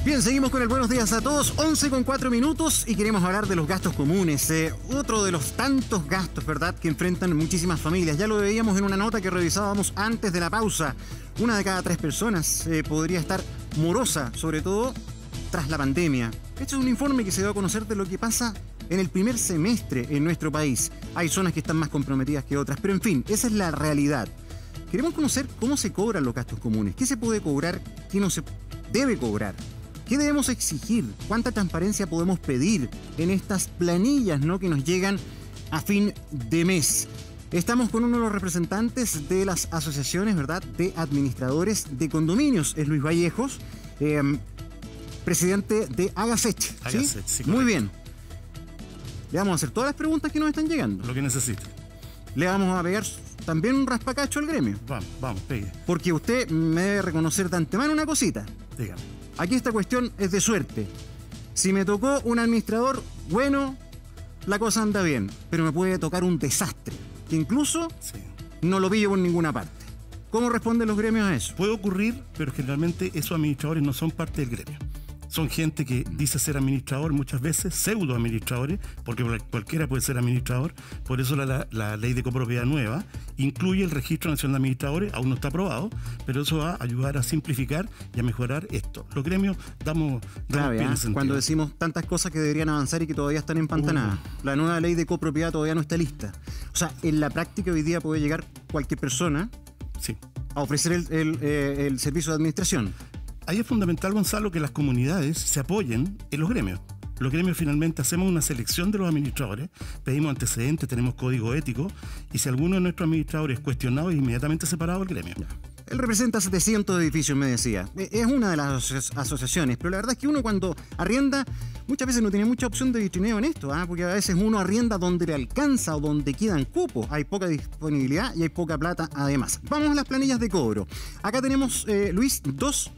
Bien, seguimos con el buenos días a todos, 11:04 y queremos hablar de los gastos comunes, otro de los tantos gastos, ¿verdad?, que enfrentan muchísimas familias. Ya lo veíamos en una nota que revisábamos antes de la pausa. Una de cada 3 personas podría estar morosa, sobre todo tras la pandemia. Este es un informe que se dio a conocer de lo que pasa en el primer semestre en nuestro país. Hay zonas que están más comprometidas que otras, pero en fin, esa es la realidad. Queremos conocer cómo se cobran los gastos comunes, qué se puede cobrar, qué no se debe cobrar. ¿Qué debemos exigir? ¿Cuánta transparencia podemos pedir en estas planillas, ¿no?, que nos llegan a fin de mes? Estamos con uno de los representantes de las asociaciones, ¿verdad?, de administradores de condominios. Es Luis Vallejos, presidente de AGACECH. ¿Sí? Sí, muy bien. Le vamos a hacer todas las preguntas que nos están llegando. Lo que necesite. Le vamos a pegar también un raspacacho al gremio. Vamos, pegue. Porque usted me debe reconocer de antemano una cosita. Dígame. Aquí esta cuestión es de suerte. Si me tocó un administrador bueno, la cosa anda bien, pero me puede tocar un desastre, que incluso no lo pillo por ninguna parte. ¿Cómo responden los gremios a eso? Puede ocurrir, pero generalmente esos administradores no son parte del gremio. Son gente que dice ser administrador muchas veces, pseudo administradores, porque cualquiera puede ser administrador. Por eso la ley de copropiedad nueva incluye el Registro Nacional de Administradores, aún no está aprobado, pero eso va a ayudar a simplificar y a mejorar esto. Los gremios damos clave, pie en ese sentido. Cuando decimos tantas cosas que deberían avanzar y que todavía están empantanadas. La nueva ley de copropiedad todavía no está lista. O sea, en la práctica hoy día puede llegar cualquier persona a ofrecer el servicio de administración. Ahí es fundamental, Gonzalo, que las comunidades se apoyen en los gremios. Los gremios finalmente hacemos una selección de los administradores, pedimos antecedentes, tenemos código ético, y si alguno de nuestros administradores es cuestionado, es inmediatamente separado del gremio. Él representa 700 edificios, me decía. Es una de las asociaciones, pero la verdad es que uno cuando arrienda, muchas veces no tiene mucha opción de vitrineo en esto, porque a veces uno arrienda donde le alcanza o donde quedan cupos. Hay poca disponibilidad y hay poca plata además. Vamos a las planillas de cobro. Acá tenemos, Luis, dos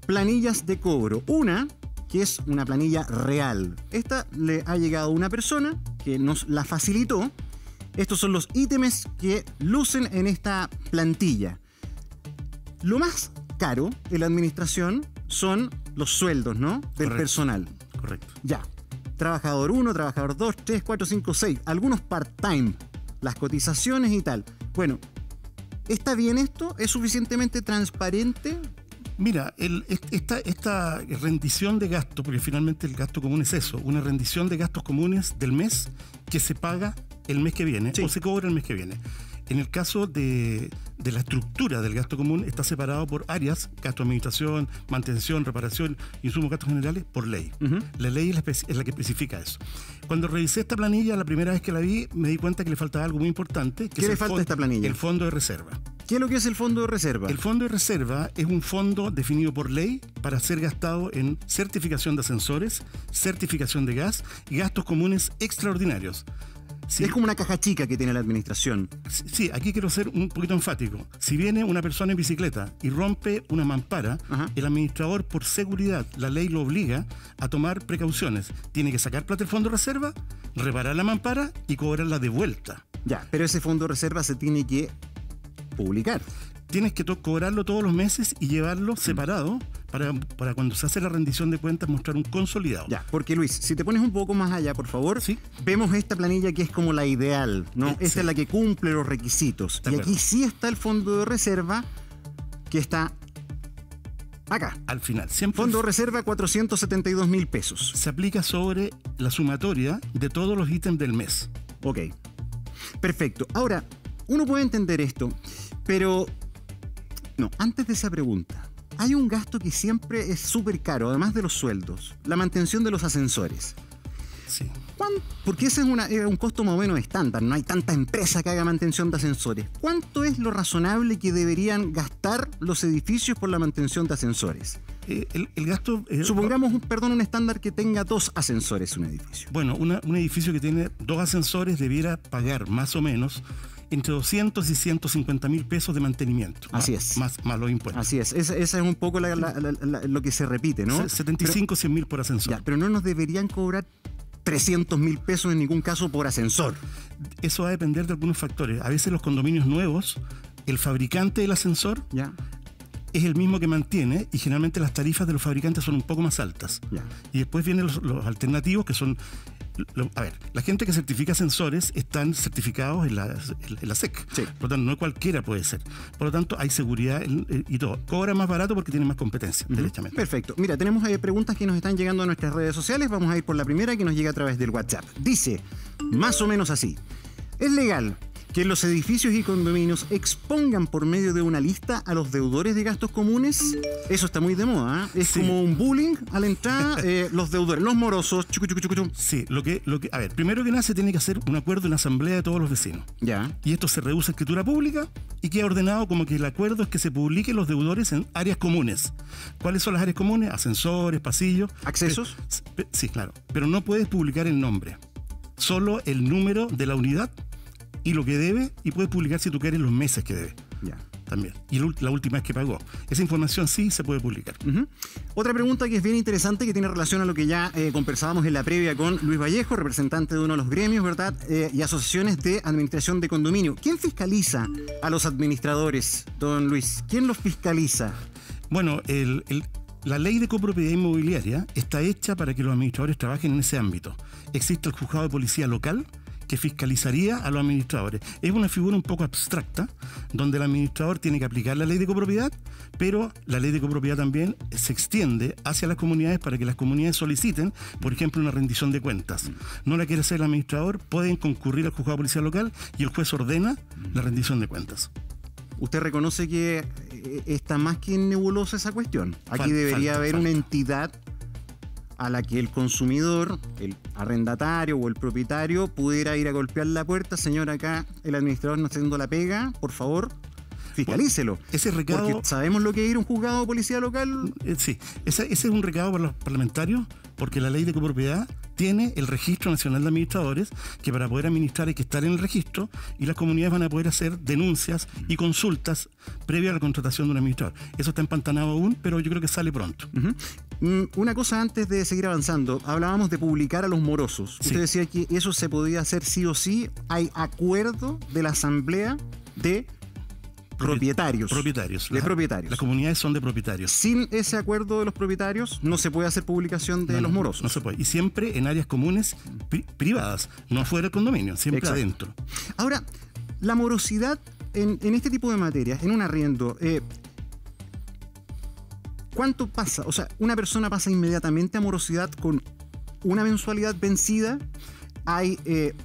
planillas de cobro. Una que es una planilla real. Esta le ha llegado a una persona que nos la facilitó. Estos son los ítems que lucen en esta plantilla. Lo más caro en la administración son los sueldos, ¿no?, del personal. Correcto. Ya. Trabajador 1, trabajador 2, 3, 4, 5, 6. Algunos part-time. Las cotizaciones y tal. Bueno, ¿está bien esto? ¿Es suficientemente transparente? Mira, esta rendición de gasto, porque finalmente el gasto común es eso, una rendición de gastos comunes del mes que se paga el mes que viene o se cobra el mes que viene. En el caso de la estructura del gasto común está separado por áreas: gasto de administración, mantención, reparación, insumos, gastos generales, por ley. La ley es la que especifica eso. Cuando revisé esta planilla, la primera vez que la vi, me di cuenta que le faltaba algo muy importante. ¿Qué le falta a esta planilla? El fondo de reserva. ¿Qué es lo que es el fondo de reserva? El fondo de reserva es un fondo definido por ley para ser gastado en certificación de ascensores, certificación de gas y gastos comunes extraordinarios. Sí. Es como una caja chica que tiene la administración. Sí, aquí quiero ser un poquito enfático. Si viene una persona en bicicleta y rompe una mampara, el administrador, por seguridad, la ley lo obliga a tomar precauciones. Tiene que sacar plata del fondo de reserva, reparar la mampara y cobrarla de vuelta. Ya, pero ese fondo de reserva se tiene que publicar. Tienes que cobrarlo todos los meses y llevarlo separado para cuando se hace la rendición de cuentas mostrar un consolidado. Ya, porque Luis, si te pones un poco más allá, por favor, vemos esta planilla que es como la ideal, ¿no? Esta es la que cumple los requisitos. Y aquí sí está el fondo de reserva que está acá. Al final, siempre. Fondo de reserva, 472.000 pesos. Se aplica sobre la sumatoria de todos los ítems del mes. Ok. Perfecto. Ahora, uno puede entender esto, pero no, antes de esa pregunta, hay un gasto que siempre es súper caro, además de los sueldos: la mantención de los ascensores. Sí. Porque ese es un costo más o menos estándar, no hay tanta empresa que haga mantención de ascensores. ¿Cuánto es lo razonable que deberían gastar los edificios por la mantención de ascensores? El gasto... Supongamos, un estándar que tenga 2 ascensores un edificio. Bueno, un edificio que tiene 2 ascensores debiera pagar más o menos entre 200 y 150.000 pesos de mantenimiento. Así es. Más los impuestos. Así es. Esa es un poco lo que se repite, ¿no? 75, 100.000 por ascensor. Ya, pero no nos deberían cobrar 300.000 pesos en ningún caso por ascensor. Eso va a depender de algunos factores. A veces los condominios nuevos, el fabricante del ascensor es el mismo que mantiene, y generalmente las tarifas de los fabricantes son un poco más altas. Y después vienen los alternativos, que son... A ver, la gente que certifica sensores están certificados en la SEC. Sí. Por lo tanto, no cualquiera puede ser. Por lo tanto, hay seguridad y todo. Cobra más barato porque tiene más competencia, derechamente. Perfecto. Mira, tenemos preguntas que nos están llegando a nuestras redes sociales. Vamos a ir por la primera, que nos llega a través del WhatsApp. Dice, más o menos así: ¿es legal que los edificios y condominios expongan por medio de una lista a los deudores de gastos comunes? Eso está muy de moda, ¿eh? Es como un bullying a la entrada, los deudores, los morosos, chucu. Sí, a ver, primero que nada se tiene que hacer un acuerdo en la asamblea de todos los vecinos. Ya. Y esto se reduce a escritura pública y queda ordenado como que el acuerdo es que se publiquen los deudores en áreas comunes. ¿Cuáles son las áreas comunes? Ascensores, pasillos. ¿Accesos? Sí, claro. Pero no puedes publicar el nombre, solo el número de la unidad y lo que debe, y puedes publicar, si tú quieres, los meses que debe. Ya. También. Y la última vez que pagó. Esa información sí se puede publicar. Otra pregunta que es bien interesante, que tiene relación a lo que ya conversábamos en la previa con Luis Vallejo, representante de uno de los gremios, ¿verdad? Y asociaciones de administración de condominio. ¿Quién fiscaliza a los administradores, don Luis? ¿Quién los fiscaliza? Bueno, la ley de copropiedad inmobiliaria está hecha para que los administradores trabajen en ese ámbito. Existe el juzgado de policía local que fiscalizaría a los administradores. Es una figura un poco abstracta, donde el administrador tiene que aplicar la ley de copropiedad, pero la ley de copropiedad también se extiende hacia las comunidades para que las comunidades soliciten, por ejemplo, una rendición de cuentas. No la quiere hacer el administrador, pueden concurrir al juzgado de policía local y el juez ordena la rendición de cuentas. ¿Usted reconoce que está más que nebulosa esa cuestión? Aquí debería haber una entidad a la que el consumidor, el arrendatario o el propietario pudiera ir a golpear la puerta. Señor, acá el administrador no está haciendo la pega, por favor, fiscalícelo. Ese recado... Porque sabemos lo que es ir a un juzgado de policía local. Sí, ese es un recado para los parlamentarios, porque la ley de copropiedad tiene el Registro Nacional de Administradores, que para poder administrar hay que estar en el registro, y las comunidades van a poder hacer denuncias y consultas previa a la contratación de un administrador. Eso está empantanado aún, pero yo creo que sale pronto. Una cosa antes de seguir avanzando, hablábamos de publicar a los morosos. Sí. Usted decía que eso se podía hacer sí o sí. Hay acuerdo de la asamblea de propietarios. De propietarios. Las comunidades son de propietarios. Sin ese acuerdo de los propietarios no se puede hacer publicación de los morosos. No se puede. Y siempre en áreas comunes privadas, no afuera del condominio, siempre Exacto. adentro. Ahora, la morosidad en este tipo de materias, en un arriendo, ¿cuánto pasa? O sea, ¿una persona pasa inmediatamente a morosidad con una mensualidad vencida? ¿Hay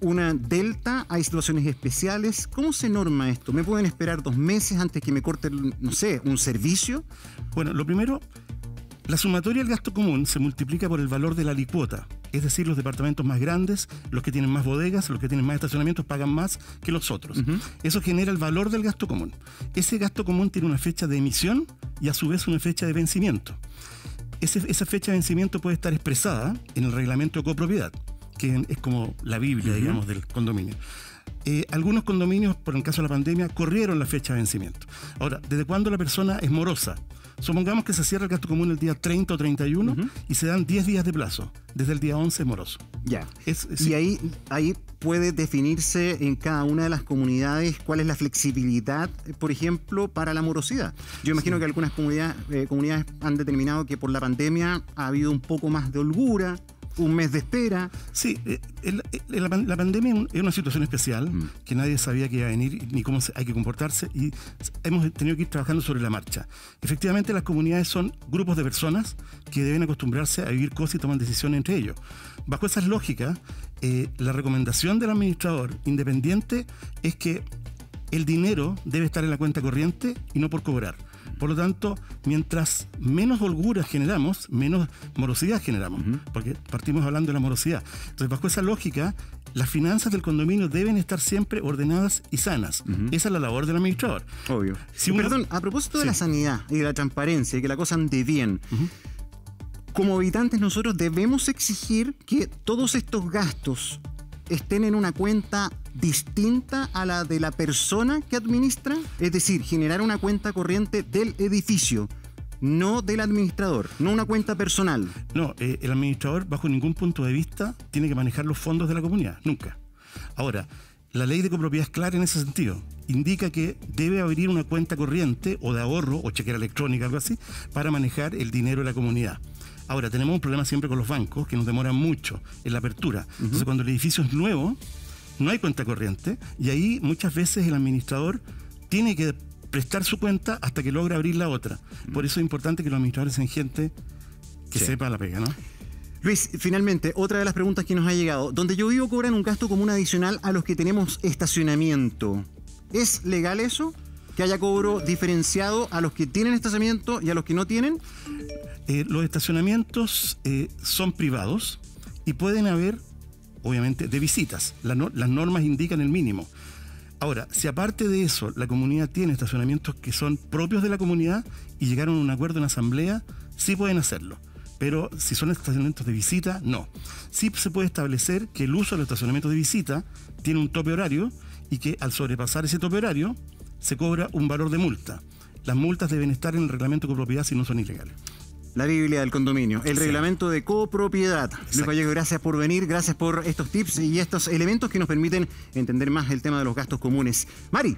una delta? ¿Hay situaciones especiales? ¿Cómo se norma esto? ¿Me pueden esperar 2 meses antes que me corten, no sé, un servicio? Bueno, lo primero, la sumatoria del gasto común se multiplica por el valor de la alicuota. Es decir, los departamentos más grandes, los que tienen más bodegas, los que tienen más estacionamientos, pagan más que los otros. Eso genera el valor del gasto común. Ese gasto común tiene una fecha de emisión y a su vez una fecha de vencimiento. Esa fecha de vencimiento puede estar expresada en el reglamento de copropiedad, que es como la Biblia, digamos, del condominio. Algunos condominios, por el caso de la pandemia, corrieron la fecha de vencimiento. Ahora, ¿desde cuándo la persona es morosa? Supongamos que se cierra el gasto común el día 30 o 31 y se dan 10 días de plazo. Desde el día 11 moroso. Ya. Sí. Y ahí puede definirse en cada una de las comunidades cuál es la flexibilidad, por ejemplo, para la morosidad. Yo imagino que algunas comunidades han determinado que por la pandemia ha habido un poco más de holgura, un mes de espera. Sí, la pandemia es una situación especial que nadie sabía que iba a venir ni cómo hay que comportarse, y hemos tenido que ir trabajando sobre la marcha. Efectivamente, las comunidades son grupos de personas que deben acostumbrarse a vivir cosas y tomar decisiones entre ellos. Bajo esas lógicas, la recomendación del administrador independiente es que el dinero debe estar en la cuenta corriente y no por cobrar. Por lo tanto, mientras menos holgura generamos, menos morosidad generamos, porque partimos hablando de la morosidad. Entonces, bajo esa lógica, las finanzas del condominio deben estar siempre ordenadas y sanas. Esa es la labor del administrador. Obvio. Perdón, a propósito de la sanidad y de la transparencia y que la cosa ande bien, como habitantes nosotros debemos exigir que todos estos gastos estén en una cuenta distinta a la de la persona que administra, es decir, generar una cuenta corriente del edificio, no del administrador, no una cuenta personal. No, el administrador bajo ningún punto de vista tiene que manejar los fondos de la comunidad, nunca. Ahora, La ley de copropiedad es clara en ese sentido. Indica que debe abrir una cuenta corriente o de ahorro o chequera electrónica, algo así, para manejar el dinero de la comunidad. Ahora, tenemos un problema siempre con los bancos, que nos demoran mucho en la apertura. Entonces, cuando el edificio es nuevo, no hay cuenta corriente, y ahí muchas veces el administrador tiene que prestar su cuenta hasta que logra abrir la otra. Por eso es importante que los administradores sean gente que sepa la pega, ¿no? Luis, finalmente, otra de las preguntas que nos ha llegado. Donde yo vivo cobran un gasto común adicional a los que tenemos estacionamiento. ¿Es legal eso? ¿Que haya cobro diferenciado a los que tienen estacionamiento y a los que no tienen? Los estacionamientos son privados y pueden haber, obviamente, de visitas. Las normas indican el mínimo. Ahora, si aparte de eso la comunidad tiene estacionamientos que son propios de la comunidad y llegaron a un acuerdo en asamblea, sí pueden hacerlo. Pero si son estacionamientos de visita, no. Sí se puede establecer que el uso de los estacionamientos de visita tiene un tope horario y que al sobrepasar ese tope horario se cobra un valor de multa. Las multas deben estar en el reglamento de copropiedad si no son ilegales. La Biblia del condominio, el reglamento de copropiedad. Luis Vallejo, gracias por venir, gracias por estos tips y estos elementos que nos permiten entender más el tema de los gastos comunes. Mari.